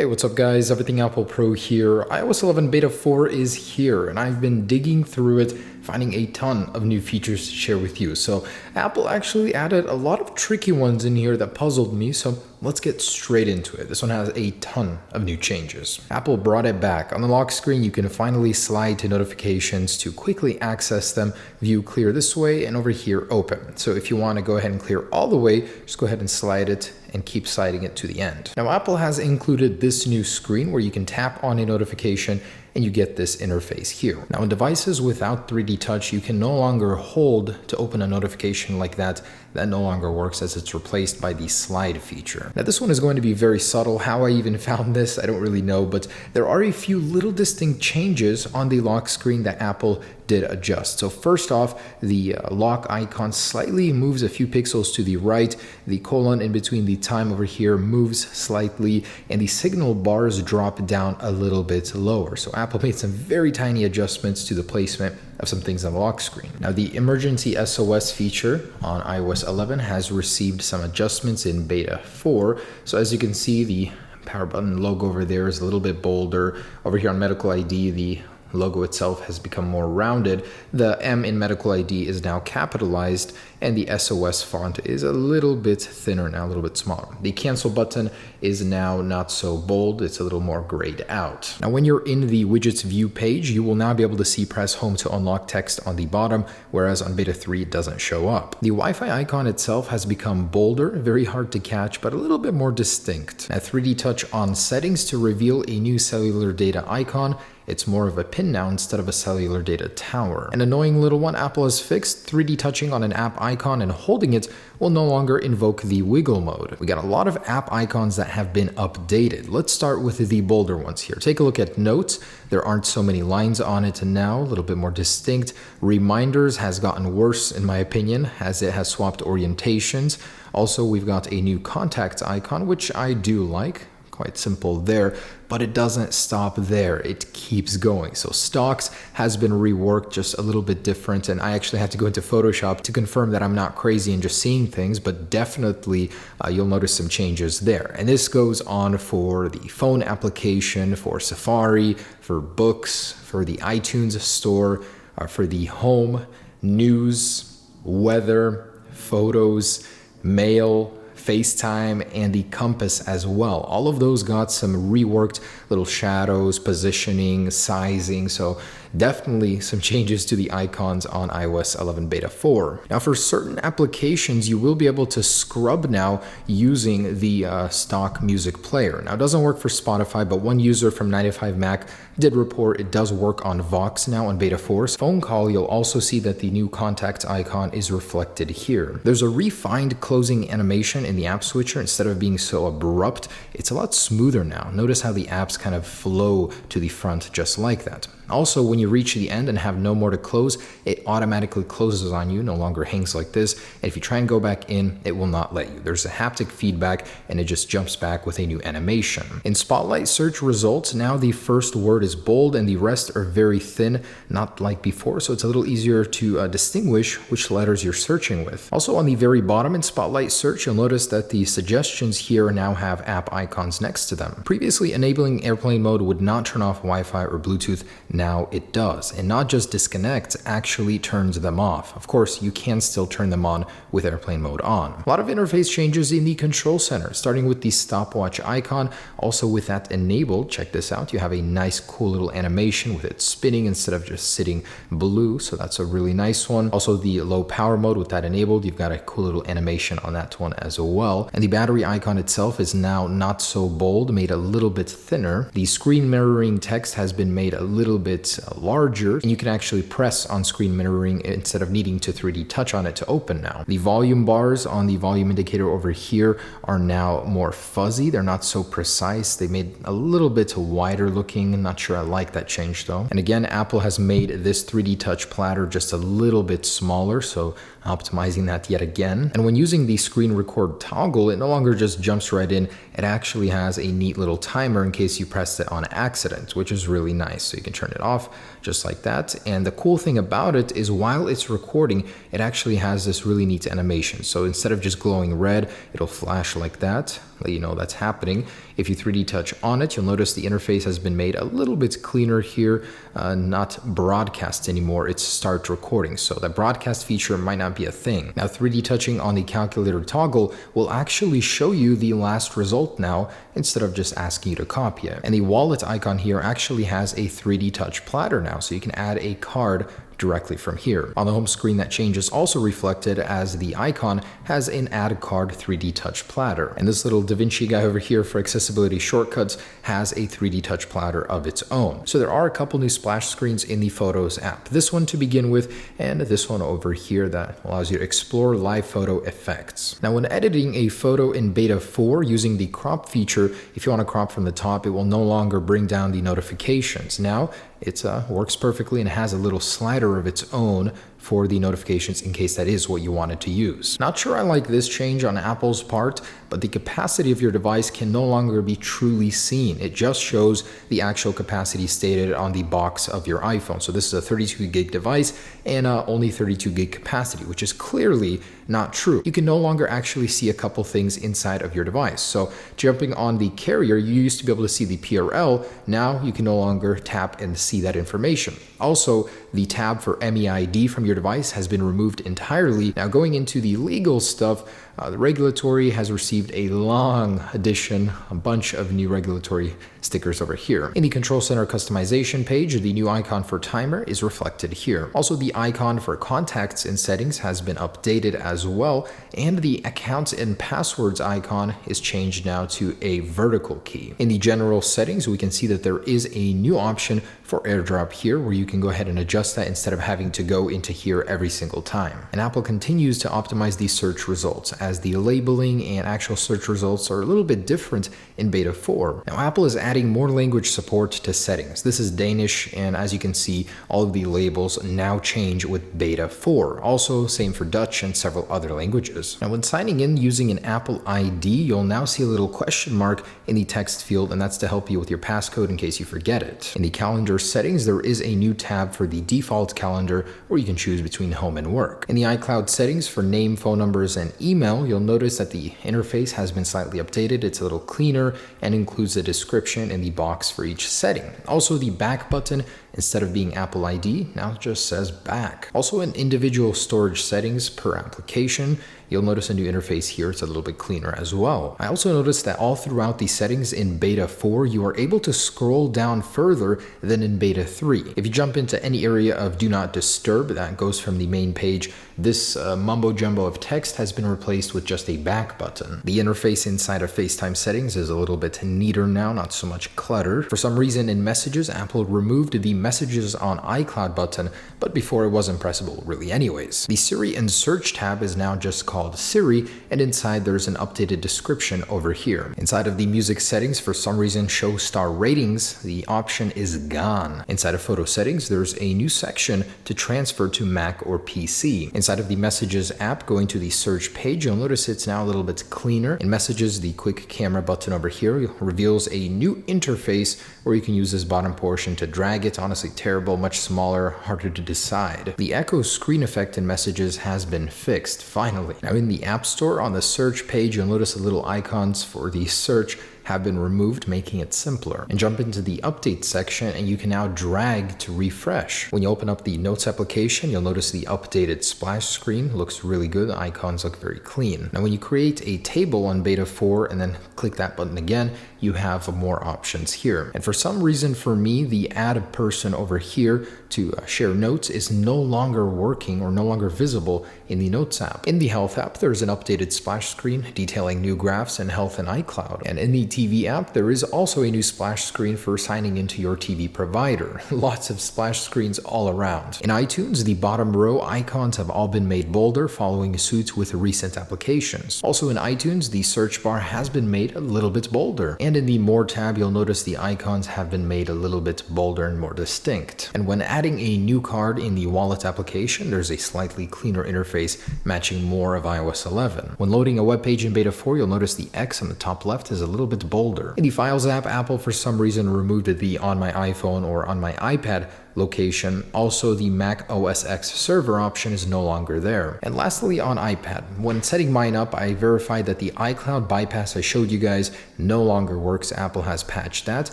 Hey, what's up guys? Everything Apple Pro here. iOS 11 Beta 4 is here, and I've been digging through it, finding a ton of new features to share with you. So Apple actually added a lot of tricky ones in here that puzzled me, so let's get straight into it. This one has a ton of new changes. Apple brought it back. On the lock screen, you can finally slide to notifications to quickly access them, view clear this way, and over here open. So if you want to go ahead and clear all the way, just go ahead and slide it and keep sliding it to the end. Now Apple has included this new screen where you can tap on a notification and you get this interface here. Now in devices without 3D touch, you can no longer hold to open a notification like that. That no longer works as it's replaced by the slide feature. Now this one is going to be very subtle. How I even found this, I don't really know, but there are a few little distinct changes on the lock screen that Apple did adjust. So first off, the lock icon slightly moves a few pixels to the right. The colon in between the time over here moves slightly, and the signal bars drop down a little bit lower. So Apple made some very tiny adjustments to the placement of some things on the lock screen. Now the emergency SOS feature on iOS 11 has received some adjustments in Beta 4. So as you can see, the power button logo over there is a little bit bolder. Over here on Medical ID, the logo itself has become more rounded. The M in Medical ID is now capitalized, and the SOS font is a little bit thinner now, a little bit smaller. The cancel button is now not so bold, it's a little more grayed out. Now when you're in the widgets view page, you will now be able to see press home to unlock text on the bottom, whereas on Beta 3 it doesn't show up. The Wi-Fi icon itself has become bolder, very hard to catch, but a little bit more distinct. Now 3D touch on settings to reveal a new cellular data icon. It's more of a pin now instead of a cellular data tower. An annoying little one Apple has fixed: 3D touching on an app icon and holding it will no longer invoke the wiggle mode. We got a lot of app icons that have been updated. Let's start with the bolder ones here. Take a look at Notes. There aren't so many lines on it now, a little bit more distinct. Reminders has gotten worse in my opinion, as it has swapped orientations. Also, we've got a new Contacts icon, which I do like. Quite simple there, but it doesn't stop there. It keeps going. So Stocks has been reworked just a little bit different, and I actually had to go into Photoshop to confirm that I'm not crazy and just seeing things, but definitely you'll notice some changes there. And this goes on for the phone application, for Safari, for books, for the iTunes store, for the home, news, weather, photos, mail, FaceTime, and the compass as well. All of those got some reworked little shadows, positioning, sizing, so definitely some changes to the icons on iOS 11 Beta 4. Now for certain applications, you will be able to scrub now using the stock music player. Now it doesn't work for Spotify, but one user from 95Mac did report it does work on Vox now on Beta 4. Phone call, you'll also see that the new Contacts icon is reflected here. There's a refined closing animation in the app switcher. Instead of being so abrupt, it's a lot smoother now. Notice how the apps kind of flow to the front just like that. Also, when you reach the end and have no more to close, it automatically closes on you, no longer hangs like this. And if you try and go back in, it will not let you. There's a haptic feedback and it just jumps back with a new animation. In Spotlight search results, now the first word is bold and the rest are very thin, not like before. So it's a little easier to distinguish which letters you're searching with. Also on the very bottom in Spotlight search, you'll notice that the suggestions here now have app icons next to them. Previously, enabling airplane mode would not turn off Wi-Fi or Bluetooth. Now it does, and not just disconnects, actually turns them off. Of course, you can still turn them on with airplane mode on. A lot of interface changes in the control center, starting with the stopwatch icon. Also with that enabled, check this out, you have a nice cool little animation with it spinning instead of just sitting blue, so that's a really nice one. Also the low power mode, with that enabled, you've got a cool little animation on that one as well. And the battery icon itself is now not so bold, made a little bit thinner. The screen mirroring text has been made a little bit larger, and you can actually press on screen mirroring instead of needing to 3D touch on it to open now. The volume bars on the volume indicator over here are now more fuzzy. They're not so precise. They made a little bit wider looking. I'm not sure I like that change though. And again, Apple has made this 3D touch platter just a little bit smaller, so optimizing that yet again. And when using the screen record toggle, it no longer just jumps right in. It actually has a neat little timer in case you pressed it on accident, which is really nice. So you can turn it off just like that. And the cool thing about it is while it's recording, it actually has this really neat animation. So instead of just glowing red, it'll flash like that, let you know that's happening. If you 3D touch on it, you'll notice the interface has been made a little bit cleaner here, not broadcast anymore, it's start recording. So that broadcast feature might not be a thing. Now 3D touching on the calculator toggle will actually show you the last result now instead of just asking you to copy it. And the wallet icon here actually has a 3D touch platter now, so you can add a card directly from here. On the home screen, that change is also reflected as the icon has an add card 3D touch platter. And this little DaVinci guy over here for accessibility shortcuts has a 3D touch platter of its own. So there are a couple new splash screens in the Photos app. This one to begin with, and this one over here that allows you to explore live photo effects. Now when editing a photo in beta 4 using the crop feature, if you want to crop from the top, it will no longer bring down the notifications. Now it works perfectly and has a little slider of its own for the notifications in case that is what you wanted to use. Not sure I like this change on Apple's part, but the capacity of your device can no longer be truly seen. It just shows the actual capacity stated on the box of your iPhone. So this is a 32 gig device and only 32 gig capacity, which is clearly not true. You can no longer actually see a couple things inside of your device. So jumping on the carrier, you used to be able to see the PRL. Now you can no longer tap and see that information. Also, the tab for MEID from your device has been removed entirely. Now going into the legal stuff, the regulatory has received a long addition, a bunch of new regulatory stickers over here. In the Control Center customization page, the new icon for timer is reflected here. Also, the icon for contacts and settings has been updated as well, and the accounts and passwords icon is changed now to a vertical key. In the general settings, we can see that there is a new option for AirDrop here, where you can go ahead and adjust that instead of having to go into here every single time. And Apple continues to optimize the search results, as the labeling and actual search results are a little bit different in beta 4. Now Apple is adding more language support to settings. This is Danish, and as you can see, all of the labels now change with beta 4. Also, same for Dutch and several other languages. Now when signing in using an Apple ID, you'll now see a little question mark in the text field, and that's to help you with your passcode in case you forget it. In the calendar settings, there is a new tab for the default calendar where you can choose between home and work. In the iCloud settings for name, phone numbers, and email, you'll notice that the interface has been slightly updated. It's a little cleaner and includes a description in the box for each setting. Also, the back button, instead of being Apple ID, now just says back. Also, in individual storage settings per application, you'll notice a new interface here. It's a little bit cleaner as well. I also noticed that all throughout the settings in beta 4, you are able to scroll down further than in beta 3. If you jump into any area of do not disturb, that goes from the main page, this mumbo jumbo of text has been replaced with just a back button. The interface inside of FaceTime settings is a little bit neater now, not so much clutter. For some reason in messages, Apple removed the messages on iCloud button, but before it wasn't pressable really anyways. The Siri and search tab is now just called Siri, and inside there's an updated description over here. Inside of the music settings, for some reason show star ratings, the option is gone. Inside of photo settings, there's a new section to transfer to Mac or PC. Inside of the Messages app, going to the search page, you'll notice it's now a little bit cleaner. In Messages, the quick camera button over here reveals a new interface where you can use this bottom portion to drag it. Honestly terrible, much smaller, harder to decide. The echo screen effect in Messages has been fixed, finally. Now in the App Store, on the search page, you'll notice the little icons for the search have been removed, making it simpler. And jump into the update section and you can now drag to refresh. When you open up the Notes application, you'll notice the updated splash screen looks really good. The icons look very clean. Now when you create a table on beta 4 and then click that button again, you have more options here. And for some reason for me, the add a person over here to share notes is no longer working or no longer visible in the Notes app. In the Health app, there's an updated splash screen detailing new graphs in Health and iCloud. And in the TV app, there is also a new splash screen for signing into your TV provider. Lots of splash screens all around. In iTunes, the bottom row icons have all been made bolder, following suit with recent applications. Also in iTunes, the search bar has been made a little bit bolder. And in the More tab, you'll notice the icons have been made a little bit bolder and more distinct. And when adding a new card in the Wallet application, there's a slightly cleaner interface matching more of iOS 11. When loading a web page in beta 4, you'll notice the X on the top left is a little bit bolder. In the Files app, Apple for some reason removed the on my iPhone or on my iPad location. Also, the Mac OS X server option is no longer there. And lastly, on iPad, when setting mine up, I verified that the iCloud bypass I showed you guys no longer works. Apple has patched that,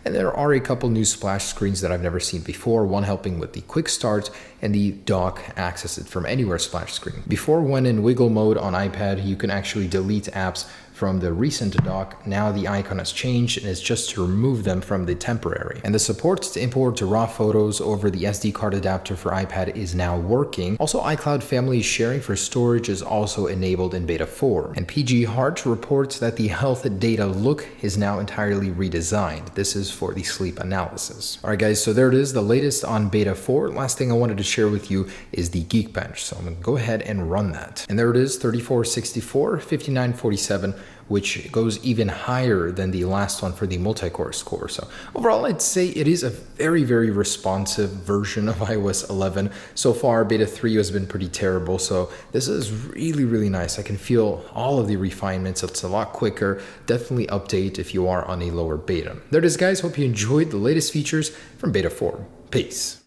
and there are a couple new splash screens that I've never seen before, one helping with the quick start and the dock access it from anywhere splash screen. Before, when in wiggle mode on iPad, you can actually delete apps from the recent dock. Now the icon has changed and it's just to remove them from the temporary. And the support to import raw photos over the SD card adapter for iPad is now working. Also, iCloud family sharing for storage is also enabled in beta 4. And PG Hart reports that the health data look is now entirely redesigned. This is for the sleep analysis. Alright guys, so there it is, the latest on beta 4. Last thing I wanted to share with you is the Geekbench. So I'm gonna go ahead and run that. And there it is, 3464, 5947, which goes even higher than the last one for the multi-core score. So overall, I'd say it is a very, very responsive version of iOS 11. So far, beta 3 has been pretty terrible. So this is really, really nice. I can feel all of the refinements. It's a lot quicker. Definitely update if you are on a lower beta. There it is, guys. Hope you enjoyed the latest features from beta 4. Peace.